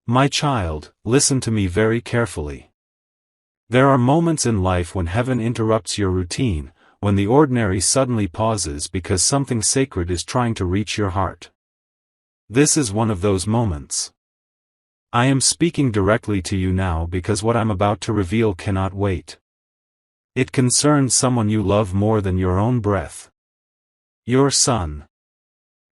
My child, listen to me very carefully. There are moments in life when heaven interrupts your routine, when the ordinary suddenly pauses because something sacred is trying to reach your heart. This is one of those moments. I am speaking directly to you now because what I'm about to reveal cannot wait. It concerns someone you love more than your own breath. Your son.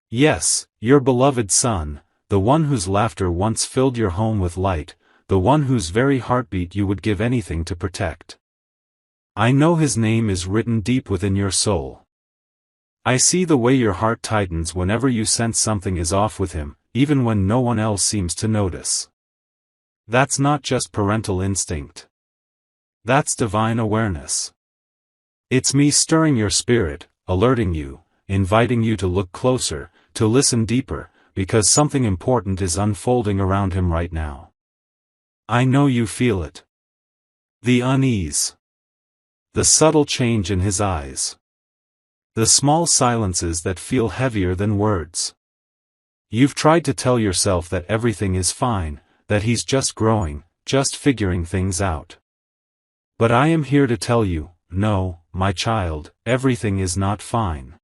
Yes, your beloved son, the one whose laughter once filled your home with light, the one whose very heartbeat you would give anything to protect. I know his name is written deep within your soul. I see the way your heart tightens whenever you sense something is off with him, even when no one else seems to notice. That's not just parental instinct. That's divine awareness. It's me stirring your spirit, alerting you, inviting you to look closer, to listen deeper, because something important is unfolding around him right now. I know you feel it. The unease. The subtle change in his eyes. The small silences that feel heavier than words. You've tried to tell yourself that everything is fine, that he's just growing, just figuring things out. But I am here to tell you, no, my child, everything is not fine.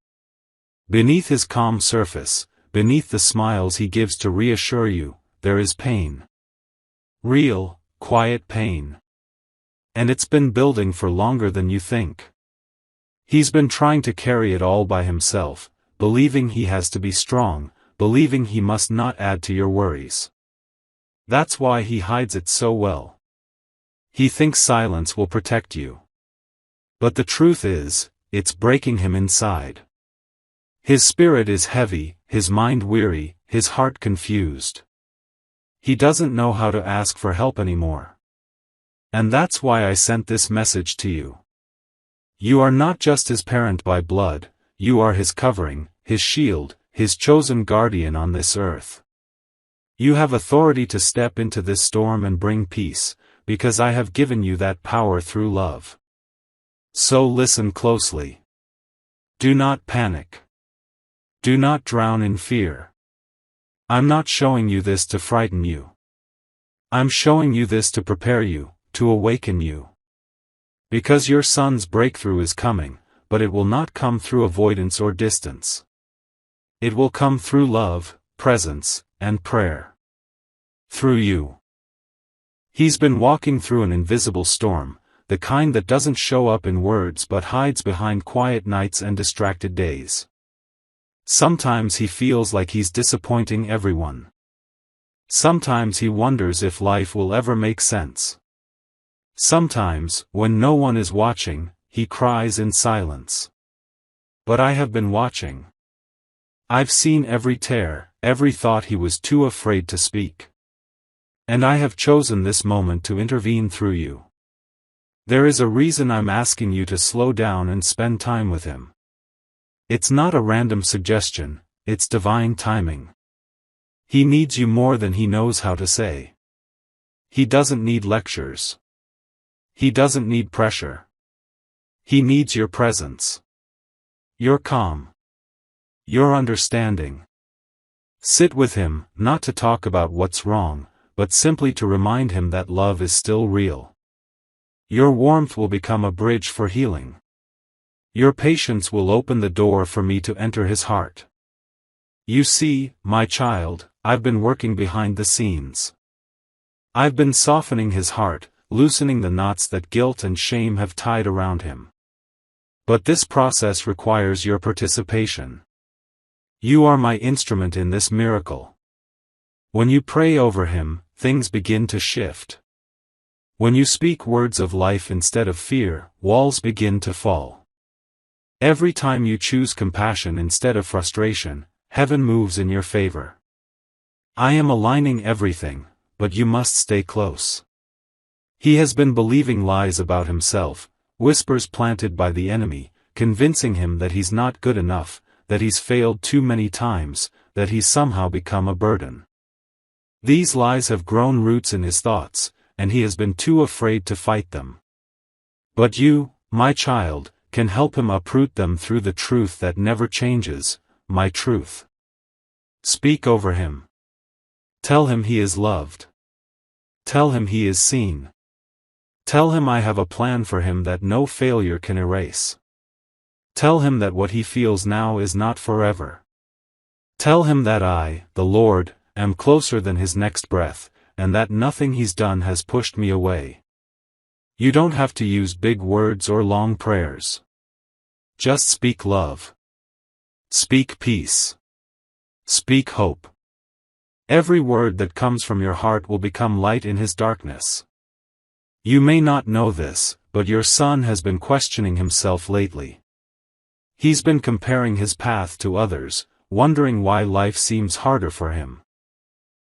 Beneath his calm surface, beneath the smiles he gives to reassure you, there is pain. Real, quiet pain. And it's been building for longer than you think. He's been trying to carry it all by himself, believing he has to be strong, believing he must not add to your worries. That's why he hides it so well. He thinks silence will protect you. But the truth is, it's breaking him inside. His spirit is heavy, his mind weary, his heart confused. He doesn't know how to ask for help anymore. And that's why I sent this message to you. You are not just his parent by blood, you are his covering, his shield, his chosen guardian on this earth. You have authority to step into this storm and bring peace, because I have given you that power through love. So listen closely. Do not panic. Do not drown in fear. I'm not showing you this to frighten you. I'm showing you this to prepare you, to awaken you. Because your son's breakthrough is coming, but it will not come through avoidance or distance. It will come through love, presence, and prayer. Through you. He's been walking through an invisible storm, the kind that doesn't show up in words but hides behind quiet nights and distracted days. Sometimes he feels like he's disappointing everyone. Sometimes he wonders if life will ever make sense. Sometimes, when no one is watching, he cries in silence. But I have been watching. I've seen every tear, every thought he was too afraid to speak. And I have chosen this moment to intervene through you. There is a reason I'm asking you to slow down and spend time with him. It's not a random suggestion, it's divine timing. He needs you more than he knows how to say. He doesn't need lectures. He doesn't need pressure. He needs your presence. Your calm. Your understanding. Sit with him, not to talk about what's wrong, but simply to remind him that love is still real. Your warmth will become a bridge for healing. Your patience will open the door for me to enter his heart. You see, my child, I've been working behind the scenes. I've been softening his heart, loosening the knots that guilt and shame have tied around him. But this process requires your participation. You are my instrument in this miracle. When you pray over him, things begin to shift. When you speak words of life instead of fear, walls begin to fall. Every time you choose compassion instead of frustration, heaven moves in your favor. I am aligning everything, but you must stay close. He has been believing lies about himself, whispers planted by the enemy, convincing him that he's not good enough, that he's failed too many times, that he's somehow become a burden. These lies have grown roots in his thoughts, and he has been too afraid to fight them. But you, my child, can help him uproot them through the truth that never changes, my truth. Speak over him. Tell him he is loved. Tell him he is seen. Tell him I have a plan for him that no failure can erase. Tell him that what he feels now is not forever. Tell him that I, the Lord, am closer than his next breath, and that nothing he's done has pushed me away. You don't have to use big words or long prayers. Just speak love. Speak peace. Speak hope. Every word that comes from your heart will become light in his darkness. You may not know this, but your son has been questioning himself lately. He's been comparing his path to others, wondering why life seems harder for him.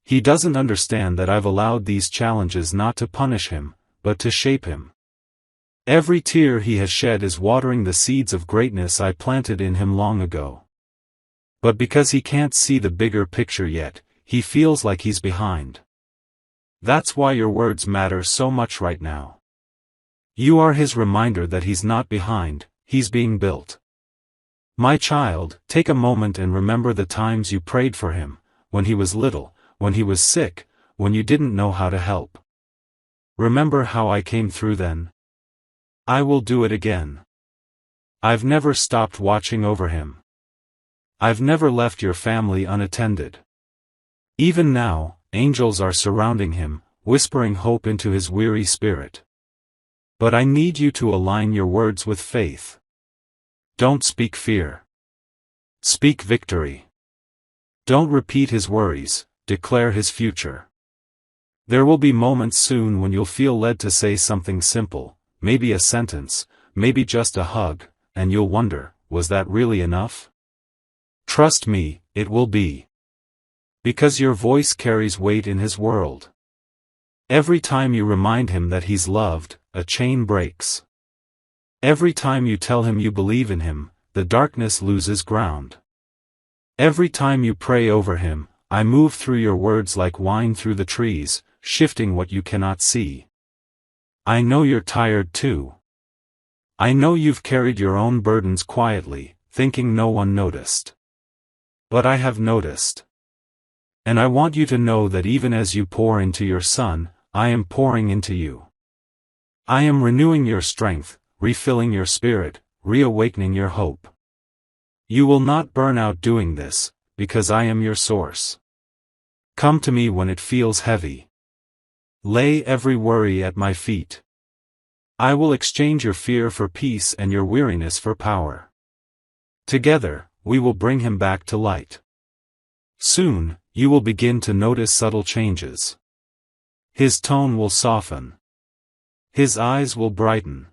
He doesn't understand that I've allowed these challenges not to punish him, but to shape him. Every tear he has shed is watering the seeds of greatness I planted in him long ago. But because he can't see the bigger picture yet, he feels like he's behind. That's why your words matter so much right now. You are his reminder that he's not behind, he's being built. My child, take a moment and remember the times you prayed for him, when he was little, when he was sick, when you didn't know how to help. Remember how I came through then? I will do it again. I've never stopped watching over him. I've never left your family unattended. Even now, angels are surrounding him, whispering hope into his weary spirit. But I need you to align your words with faith. Don't speak fear. Speak victory. Don't repeat his worries, declare his future. There will be moments soon when you'll feel led to say something simple, maybe a sentence, maybe just a hug, and you'll wonder, was that really enough? Trust me, it will be. Because your voice carries weight in his world. Every time you remind him that he's loved, a chain breaks. Every time you tell him you believe in him, the darkness loses ground. Every time you pray over him, I move through your words like wine through the trees, shifting what you cannot see. I know you're tired too. I know you've carried your own burdens quietly, thinking no one noticed. But I have noticed. And I want you to know that even as you pour into your son, I am pouring into you. I am renewing your strength, refilling your spirit, reawakening your hope. You will not burn out doing this, because I am your source. Come to me when it feels heavy. Lay every worry at my feet. I will exchange your fear for peace and your weariness for power. Together, we will bring him back to light. Soon, you will begin to notice subtle changes. His tone will soften. His eyes will brighten.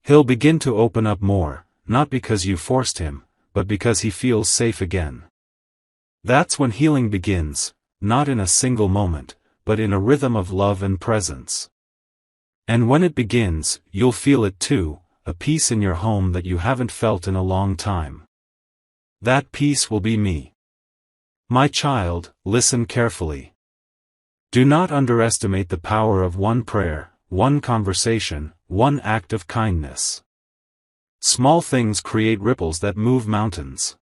He'll begin to open up more, not because you forced him, but because he feels safe again. That's when healing begins, not in a single moment, but in a rhythm of love and presence. And when it begins, you'll feel it too, a peace in your home that you haven't felt in a long time. That peace will be me. My child, listen carefully. Do not underestimate the power of one prayer, one conversation, one act of kindness. Small things create ripples that move mountains.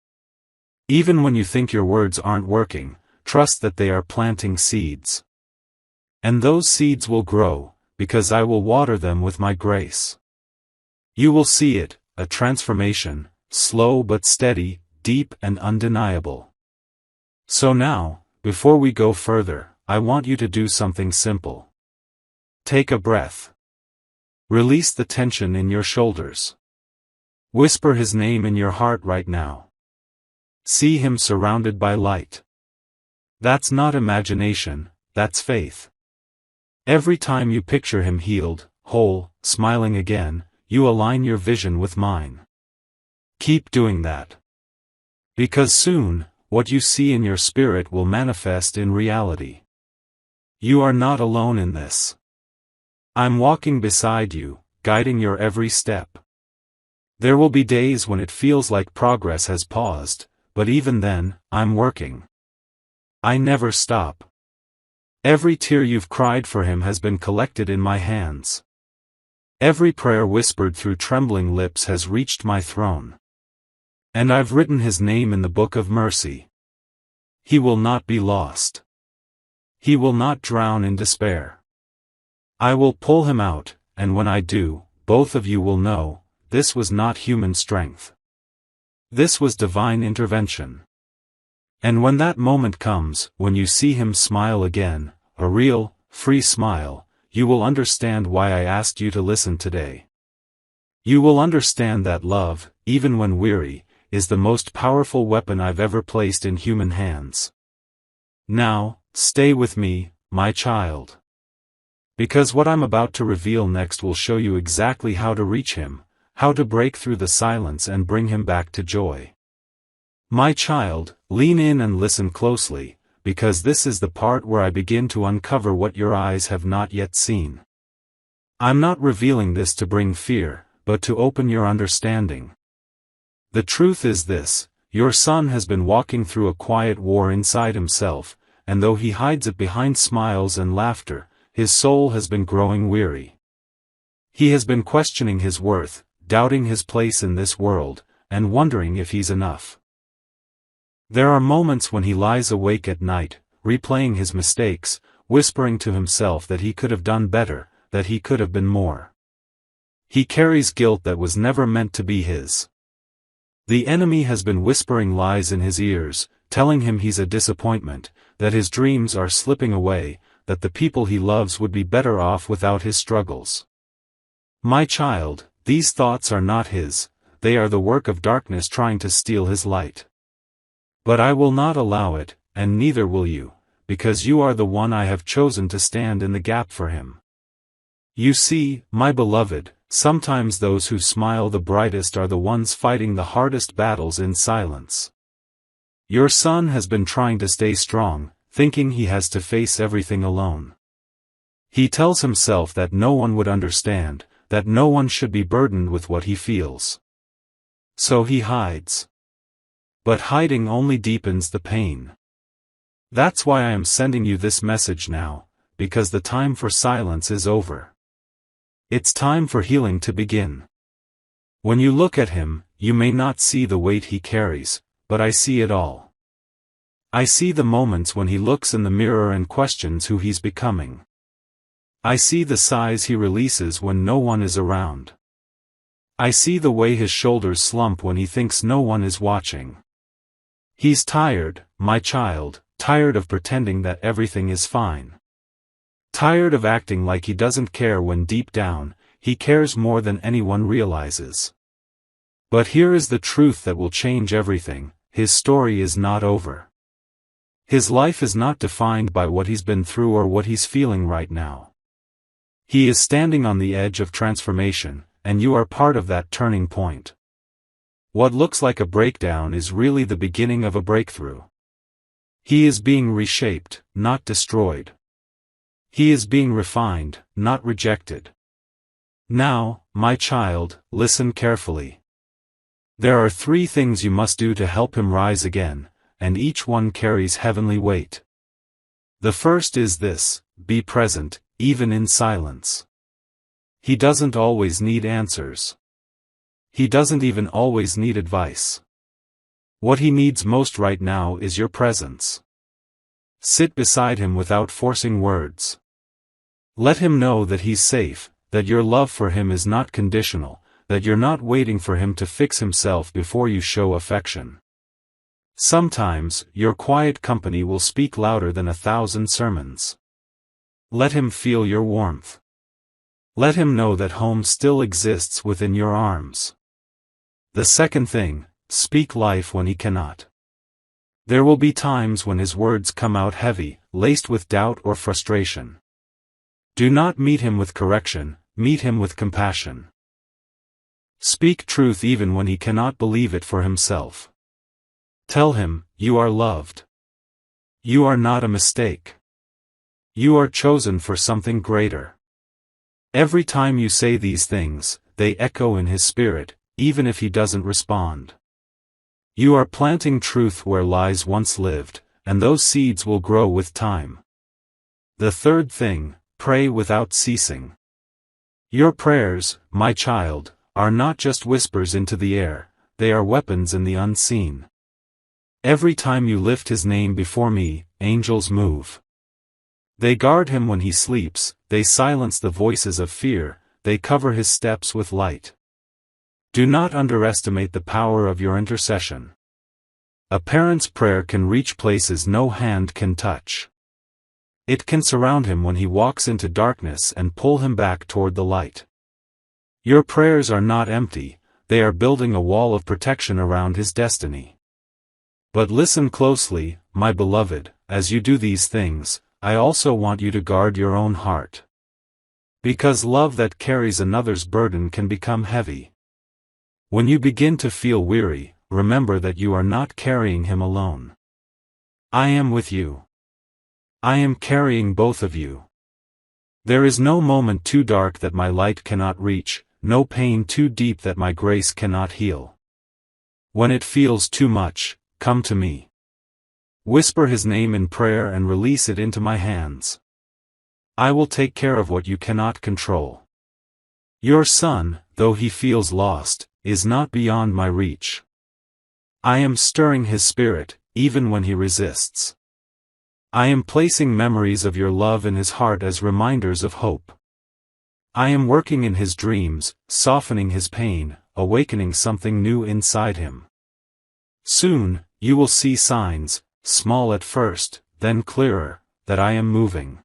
Even when you think your words aren't working, trust that they are planting seeds. And those seeds will grow, because I will water them with my grace. You will see it, a transformation, slow but steady, deep and undeniable. So now, before we go further, I want you to do something simple. Take a breath. Release the tension in your shoulders. Whisper his name in your heart right now. See him surrounded by light. That's not imagination, that's faith. Every time you picture him healed, whole, smiling again, you align your vision with mine. Keep doing that. Because soon, what you see in your spirit will manifest in reality. You are not alone in this. I'm walking beside you, guiding your every step. There will be days when it feels like progress has paused, but even then, I'm working. I never stop. Every tear you've cried for him has been collected in my hands. Every prayer whispered through trembling lips has reached my throne. And I've written his name in the book of mercy. He will not be lost. He will not drown in despair. I will pull him out, and when I do, both of you will know, this was not human strength. This was divine intervention. And when that moment comes, when you see him smile again, a real, free smile, you will understand why I asked you to listen today. You will understand that love, even when weary, is the most powerful weapon I've ever placed in human hands. Now, stay with me, my child. Because what I'm about to reveal next will show you exactly how to reach him, how to break through the silence and bring him back to joy. My child, lean in and listen closely, because this is the part where I begin to uncover what your eyes have not yet seen. I'm not revealing this to bring fear, but to open your understanding. The truth is this: your son has been walking through a quiet war inside himself, and though he hides it behind smiles and laughter, his soul has been growing weary. He has been questioning his worth, doubting his place in this world, and wondering if he's enough. There are moments when he lies awake at night, replaying his mistakes, whispering to himself that he could have done better, that he could have been more. He carries guilt that was never meant to be his. The enemy has been whispering lies in his ears, telling him he's a disappointment, that his dreams are slipping away, that the people he loves would be better off without his struggles. My child, these thoughts are not his, they are the work of darkness trying to steal his light. But I will not allow it, and neither will you, because you are the one I have chosen to stand in the gap for him. You see, my beloved, sometimes those who smile the brightest are the ones fighting the hardest battles in silence. Your son has been trying to stay strong, thinking he has to face everything alone. He tells himself that no one would understand, that no one should be burdened with what he feels. So he hides. But hiding only deepens the pain. That's why I am sending you this message now, because the time for silence is over. It's time for healing to begin. When you look at him, you may not see the weight he carries, but I see it all. I see the moments when he looks in the mirror and questions who he's becoming. I see the sighs he releases when no one is around. I see the way his shoulders slump when he thinks no one is watching. He's tired, my child, tired of pretending that everything is fine. Tired of acting like he doesn't care when deep down, he cares more than anyone realizes. But here is the truth that will change everything: his story is not over. His life is not defined by what he's been through or what he's feeling right now. He is standing on the edge of transformation, and you are part of that turning point. What looks like a breakdown is really the beginning of a breakthrough. He is being reshaped, not destroyed. He is being refined, not rejected. Now, my child, listen carefully. There are 3 things you must do to help him rise again, and each one carries heavenly weight. The first is this: be present, even in silence. He doesn't always need answers. He doesn't even always need advice. What he needs most right now is your presence. Sit beside him without forcing words. Let him know that he's safe, that your love for him is not conditional, that you're not waiting for him to fix himself before you show affection. Sometimes, your quiet company will speak louder than 1,000 sermons. Let him feel your warmth. Let him know that home still exists within your arms. The second thing: speak life when he cannot. There will be times when his words come out heavy, laced with doubt or frustration. Do not meet him with correction, meet him with compassion. Speak truth even when he cannot believe it for himself. Tell him, you are loved. You are not a mistake. You are chosen for something greater. Every time you say these things, they echo in his spirit, even if he doesn't respond. You are planting truth where lies once lived, and those seeds will grow with time. The third thing: pray without ceasing. Your prayers, my child, are not just whispers into the air, they are weapons in the unseen. Every time you lift his name before me, angels move. They guard him when he sleeps, they silence the voices of fear, they cover his steps with light. Do not underestimate the power of your intercession. A parent's prayer can reach places no hand can touch. It can surround him when he walks into darkness and pull him back toward the light. Your prayers are not empty, they are building a wall of protection around his destiny. But listen closely, my beloved, as you do these things, I also want you to guard your own heart. Because love that carries another's burden can become heavy. When you begin to feel weary, remember that you are not carrying him alone. I am with you. I am carrying both of you. There is no moment too dark that my light cannot reach, no pain too deep that my grace cannot heal. When it feels too much, come to me. Whisper his name in prayer and release it into my hands. I will take care of what you cannot control. Your son, though he feels lost, is not beyond my reach. I am stirring his spirit, even when he resists. I am placing memories of your love in his heart as reminders of hope. I am working in his dreams, softening his pain, awakening something new inside him. Soon, you will see signs, small at first, then clearer, that I am moving.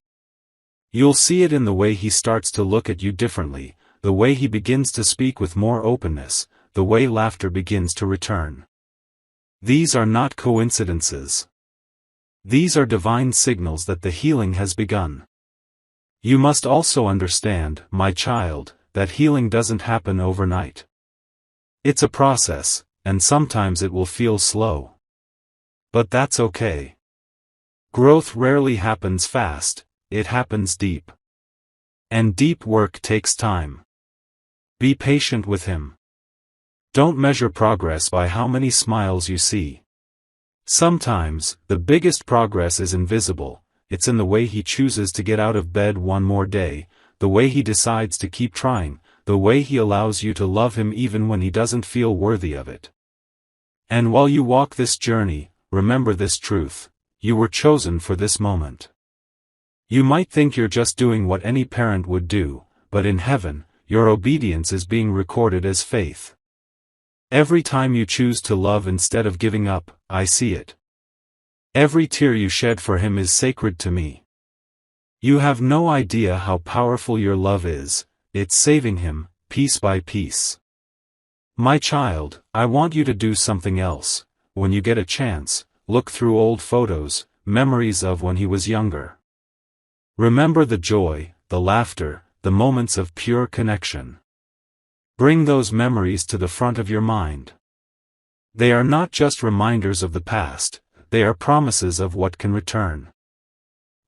You'll see it in the way he starts to look at you differently, the way he begins to speak with more openness, the way laughter begins to return. These are not coincidences. These are divine signals that the healing has begun. You must also understand, my child, that healing doesn't happen overnight. It's a process, and sometimes it will feel slow. But that's okay. Growth rarely happens fast, it happens deep. And deep work takes time. Be patient with him. Don't measure progress by how many smiles you see. Sometimes, the biggest progress is invisible, it's in the way he chooses to get out of bed one more day, the way he decides to keep trying, the way he allows you to love him even when he doesn't feel worthy of it. And while you walk this journey, remember this truth: you were chosen for this moment. You might think you're just doing what any parent would do, but in heaven, your obedience is being recorded as faith. Every time you choose to love instead of giving up, I see it. Every tear you shed for him is sacred to me. You have no idea how powerful your love is, it's saving him, piece by piece. My child, I want you to do something else. When you get a chance, look through old photos, memories of when he was younger. Remember the joy, the laughter, the moments of pure connection. Bring those memories to the front of your mind. They are not just reminders of the past, they are promises of what can return.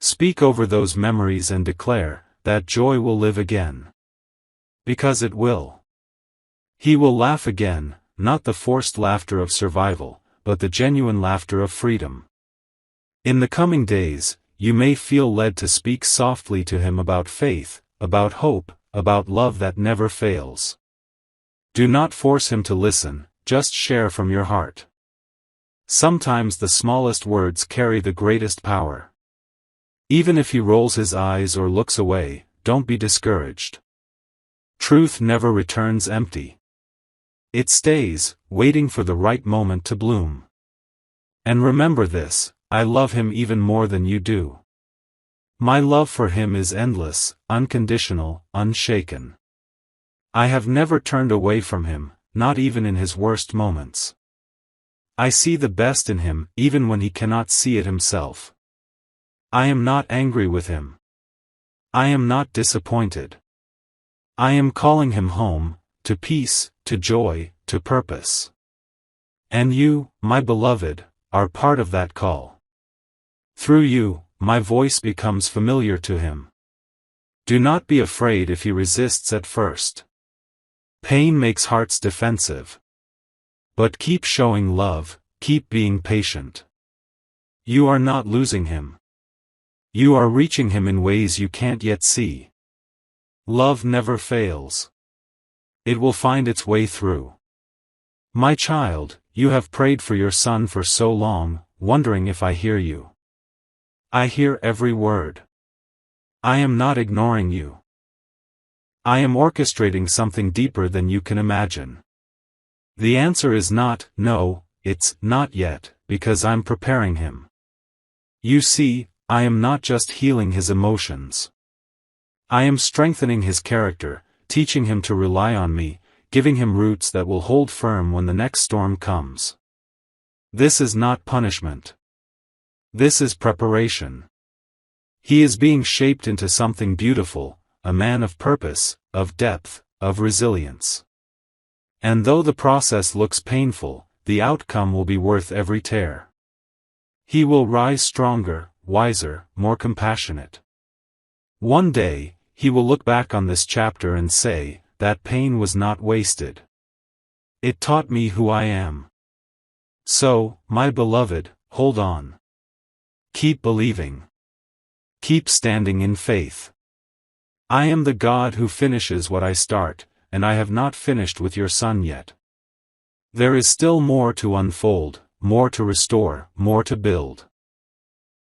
Speak over those memories and declare, that joy will live again. Because it will. He will laugh again, not the forced laughter of survival, but the genuine laughter of freedom. In the coming days, you may feel led to speak softly to him about faith, about hope, about love that never fails. Do not force him to listen, just share from your heart. Sometimes the smallest words carry the greatest power. Even if he rolls his eyes or looks away, don't be discouraged. Truth never returns empty. It stays, waiting for the right moment to bloom. And remember this: I love him even more than you do. My love for him is endless, unconditional, unshaken. I have never turned away from him, not even in his worst moments. I see the best in him, even when he cannot see it himself. I am not angry with him. I am not disappointed. I am calling him home, to peace, to joy, to purpose. And you, my beloved, are part of that call. Through you, my voice becomes familiar to him. Do not be afraid if he resists at first. Pain makes hearts defensive. But keep showing love, keep being patient. You are not losing him. You are reaching him in ways you can't yet see. Love never fails. It will find its way through. My child, you have prayed for your son for so long, wondering if I hear you. I hear every word. I am not ignoring you. I am orchestrating something deeper than you can imagine. The answer is not, no, it's not yet, because I'm preparing him. You see, I am not just healing his emotions. I am strengthening his character, teaching him to rely on me, giving him roots that will hold firm when the next storm comes. This is not punishment. This is preparation. He is being shaped into something beautiful, a man of purpose, of depth, of resilience. And though the process looks painful, the outcome will be worth every tear. He will rise stronger, wiser, more compassionate. One day, he will look back on this chapter and say, that pain was not wasted. It taught me who I am. So, my beloved, hold on. Keep believing. Keep standing in faith. I am the God who finishes what I start, and I have not finished with your son yet. There is still more to unfold, more to restore, more to build.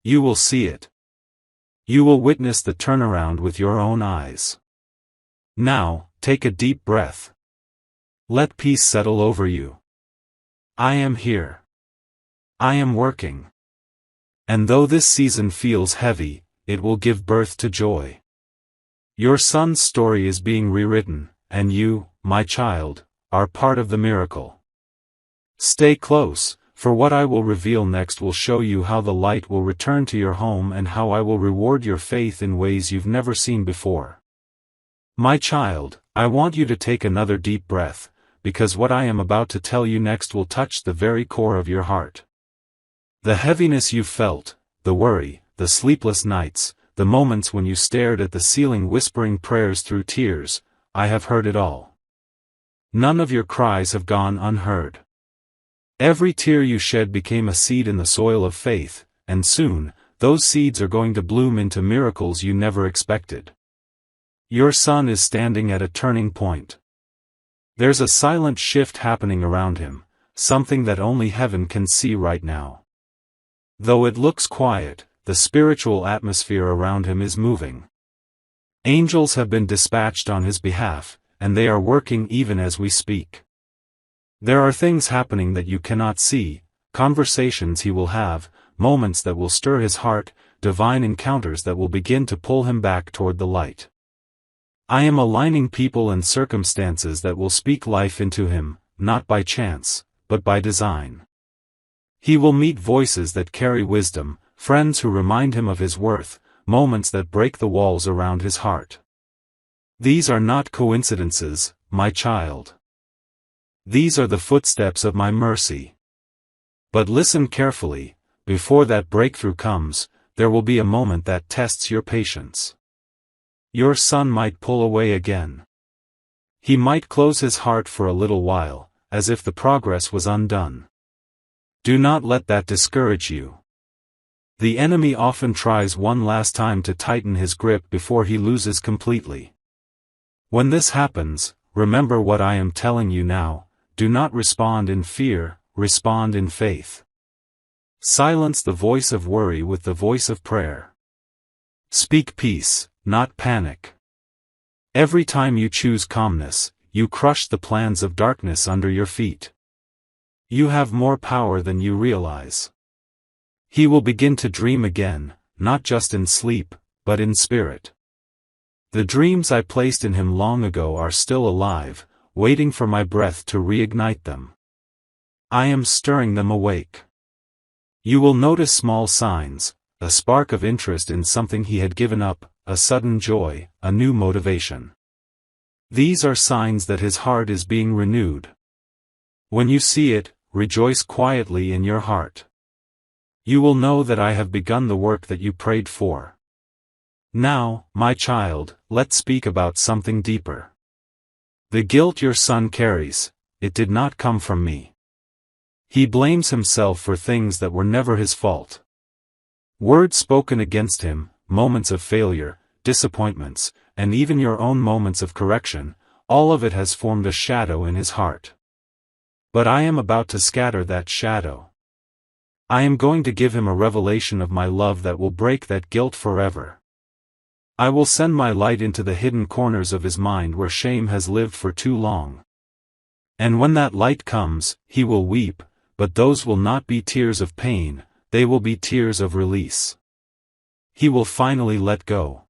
You will see it. You will witness the turnaround with your own eyes. Now, take a deep breath. Let peace settle over you. I am here. I am working. And though this season feels heavy, it will give birth to joy. Your son's story is being rewritten, and you, my child, are part of the miracle. Stay close, for what I will reveal next will show you how the light will return to your home and how I will reward your faith in ways you've never seen before. My child, I want you to take another deep breath, because what I am about to tell you next will touch the very core of your heart. The heaviness you felt, the worry, the sleepless nights, the moments when you stared at the ceiling whispering prayers through tears, I have heard it all. None of your cries have gone unheard. Every tear you shed became a seed in the soil of faith, and soon, those seeds are going to bloom into miracles you never expected. Your son is standing at a turning point. There's a silent shift happening around him, something that only heaven can see right now. Though it looks quiet, the spiritual atmosphere around him is moving. Angels have been dispatched on his behalf, and they are working even as we speak. There are things happening that you cannot see, conversations he will have, moments that will stir his heart, divine encounters that will begin to pull him back toward the light. I am aligning people and circumstances that will speak life into him, not by chance, but by design. He will meet voices that carry wisdom, friends who remind him of his worth, moments that break the walls around his heart. These are not coincidences, my child. These are the footsteps of my mercy. But listen carefully, before that breakthrough comes, there will be a moment that tests your patience. Your son might pull away again. He might close his heart for a little while, as if the progress was undone. Do not let that discourage you. The enemy often tries one last time to tighten his grip before he loses completely. When this happens, remember what I am telling you now. Do not respond in fear, respond in faith. Silence the voice of worry with the voice of prayer. Speak peace, not panic. Every time you choose calmness, you crush the plans of darkness under your feet. You have more power than you realize. He will begin to dream again, not just in sleep, but in spirit. The dreams I placed in him long ago are still alive, waiting for my breath to reignite them. I am stirring them awake. You will notice small signs, a spark of interest in something he had given up, a sudden joy, a new motivation. These are signs that his heart is being renewed. When you see it, rejoice quietly in your heart. You will know that I have begun the work that you prayed for. Now, my child, let's speak about something deeper. The guilt your son carries, it did not come from me. He blames himself for things that were never his fault. Words spoken against him, moments of failure, disappointments, and even your own moments of correction, all of it has formed a shadow in his heart. But I am about to scatter that shadow. I am going to give him a revelation of my love that will break that guilt forever. I will send my light into the hidden corners of his mind where shame has lived for too long. And when that light comes, he will weep, but those will not be tears of pain, they will be tears of release. He will finally let go.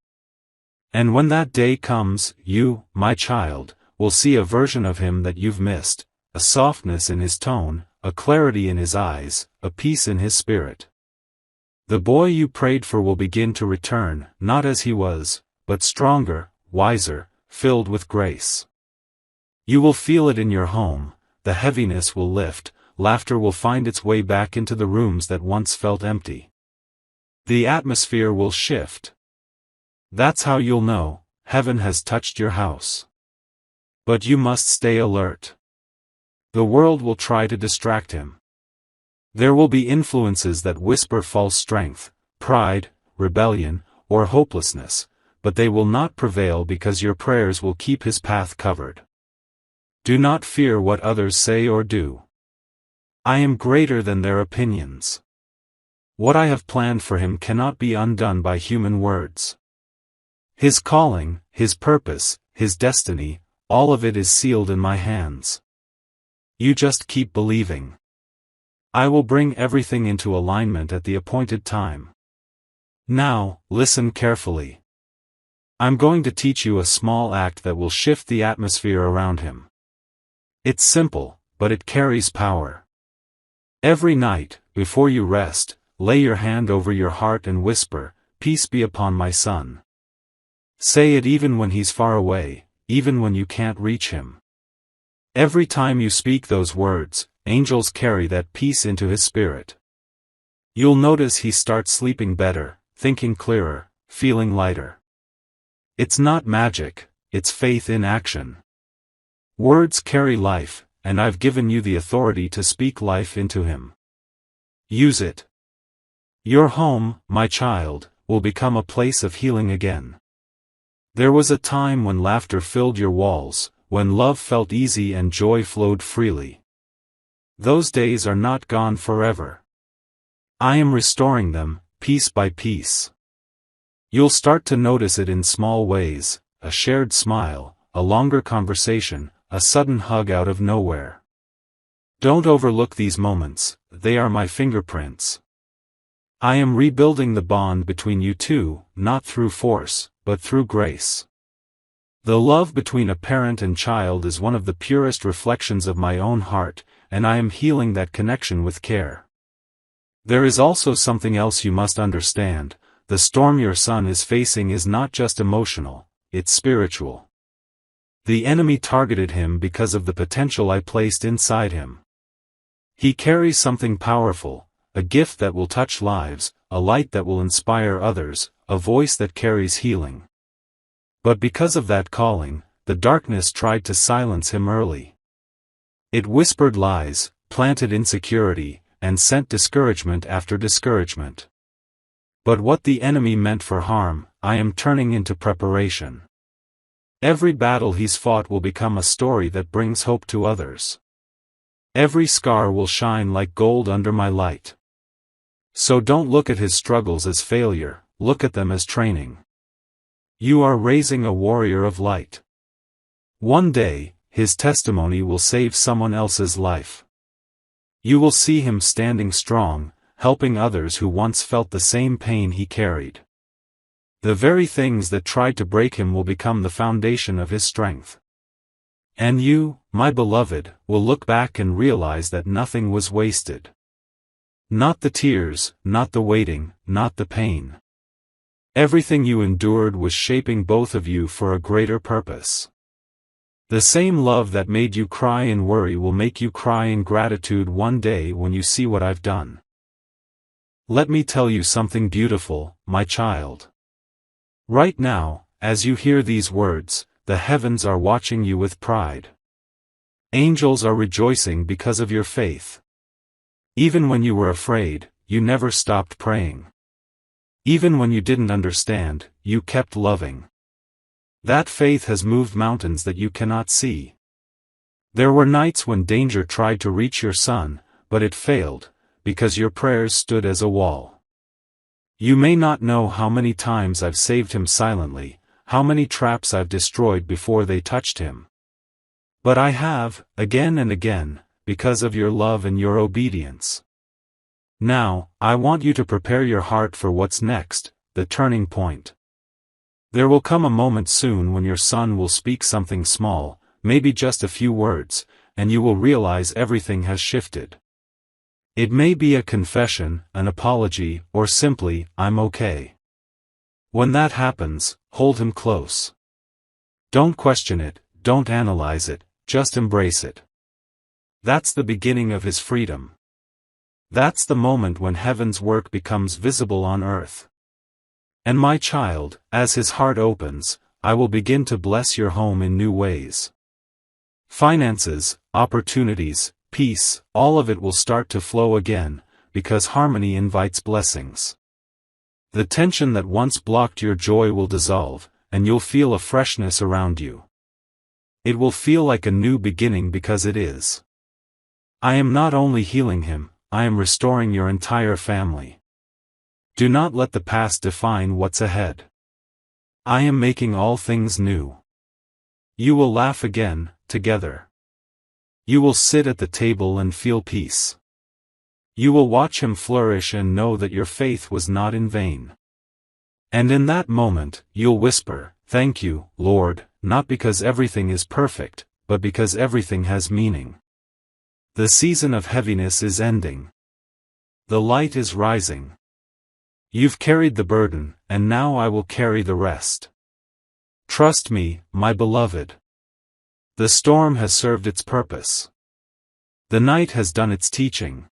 And when that day comes, you, my child, will see a version of him that you've missed, a softness in his tone, a clarity in his eyes, a peace in his spirit. The boy you prayed for will begin to return, not as he was, but stronger, wiser, filled with grace. You will feel it in your home, the heaviness will lift, laughter will find its way back into the rooms that once felt empty. The atmosphere will shift. That's how you'll know, heaven has touched your house. But you must stay alert. The world will try to distract him. There will be influences that whisper false strength, pride, rebellion, or hopelessness, but they will not prevail because your prayers will keep his path covered. Do not fear what others say or do. I am greater than their opinions. What I have planned for him cannot be undone by human words. His calling, his purpose, his destiny, all of it is sealed in my hands. You just keep believing. I will bring everything into alignment at the appointed time. Now, listen carefully. I'm going to teach you a small act that will shift the atmosphere around him. It's simple, but it carries power. Every night, before you rest, lay your hand over your heart and whisper, "Peace be upon my son." Say it even when he's far away, even when you can't reach him. Every time you speak those words, angels carry that peace into his spirit. You'll notice he starts sleeping better, thinking clearer, feeling lighter. It's not magic, it's faith in action. Words carry life, and I've given you the authority to speak life into him. Use it. Your home, my child, will become a place of healing again. There was a time when laughter filled your walls, when love felt easy and joy flowed freely. Those days are not gone forever. I am restoring them, piece by piece. You'll start to notice it in small ways, a shared smile, a longer conversation, a sudden hug out of nowhere. Don't overlook these moments, they are my fingerprints. I am rebuilding the bond between you two, not through force, but through grace. The love between a parent and child is one of the purest reflections of my own heart, and I am healing that connection with care. There is also something else you must understand. The storm your son is facing is not just emotional, it's spiritual. The enemy targeted him because of the potential I placed inside him. He carries something powerful, a gift that will touch lives, a light that will inspire others, a voice that carries healing. But because of that calling, the darkness tried to silence him early. It whispered lies, planted insecurity, and sent discouragement after discouragement. But what the enemy meant for harm, I am turning into preparation. Every battle he's fought will become a story that brings hope to others. Every scar will shine like gold under my light. So don't look at his struggles as failure, look at them as training. You are raising a warrior of light. One day, his testimony will save someone else's life. You will see him standing strong, helping others who once felt the same pain he carried. The very things that tried to break him will become the foundation of his strength. And you, my beloved, will look back and realize that nothing was wasted. Not the tears, not the waiting, not the pain. Everything you endured was shaping both of you for a greater purpose. The same love that made you cry in worry will make you cry in gratitude one day when you see what I've done. Let me tell you something beautiful, my child. Right now, as you hear these words, the heavens are watching you with pride. Angels are rejoicing because of your faith. Even when you were afraid, you never stopped praying. Even when you didn't understand, you kept loving. That faith has moved mountains that you cannot see. There were nights when danger tried to reach your son, but it failed, because your prayers stood as a wall. You may not know how many times I've saved him silently, how many traps I've destroyed before they touched him. But I have, again and again, because of your love and your obedience. Now, I want you to prepare your heart for what's next, the turning point. There will come a moment soon when your son will speak something small, maybe just a few words, and you will realize everything has shifted. It may be a confession, an apology, or simply, "I'm okay." When that happens, hold him close. Don't question it, don't analyze it, just embrace it. That's the beginning of his freedom. That's the moment when heaven's work becomes visible on earth. And my child, as his heart opens, I will begin to bless your home in new ways. Finances, opportunities, peace, all of it will start to flow again, because harmony invites blessings. The tension that once blocked your joy will dissolve, and you'll feel a freshness around you. It will feel like a new beginning because it is. I am not only healing him, I am restoring your entire family. Do not let the past define what's ahead. I am making all things new. You will laugh again, together. You will sit at the table and feel peace. You will watch him flourish and know that your faith was not in vain. And in that moment, you'll whisper, "Thank you, Lord," not because everything is perfect, but because everything has meaning. The season of heaviness is ending. The light is rising. You've carried the burden, and now I will carry the rest. Trust me, my beloved. The storm has served its purpose. The night has done its teaching.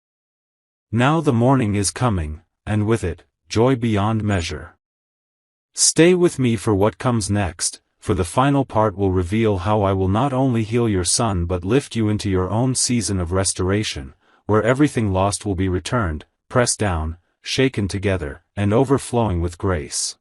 Now the morning is coming, and with it, joy beyond measure. Stay with me for what comes next, for the final part will reveal how I will not only heal your son but lift you into your own season of restoration, where everything lost will be returned, pressed down, shaken together, and overflowing with grace.